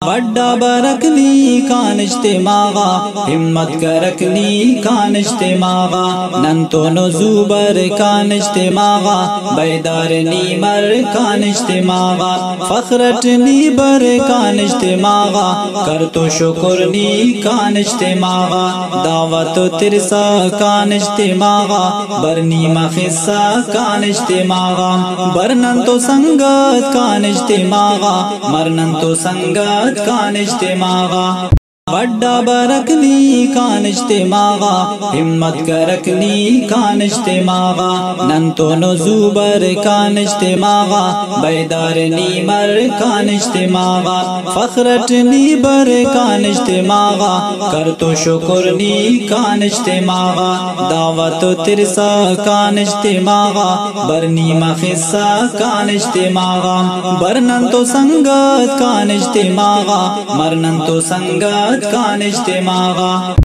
वड्डा बरकनी कान इज्तिमागा हिम्मत करकनी कान इज्तिमागा नंतो नजूबर कान इज्तिमागा बैदार नीमर कान इज्तिमागा फखरट नीबर कान इज्तिमागा कर तो शुक्र नी कान इज्तिमागा दावत तिरसा कान इज्तिमागा बरनी मखिस्सा कान इज्तिमागा बरनन तो संगत कान इज्तिमागा मरनन तो संगत कान इज्तिमागा वड्डा बरकनी कान इज्तिमागा हिम्मत करकनी कान इज्तिमागा नंतो नजूबर कान इज्तिमागा बैदार नीमर कान इज्तिमागा फखरट नीबर कान इज्तिमागा कर तो शुक्र नी कान इज्तिमागा दावत तिरसा कान इज्तिमागा बरनी मखिस्सा कान इज्तिमागा बरनन तो संगत कान इज्तिमागा मरनन तो संगत कान इज्तिमागा।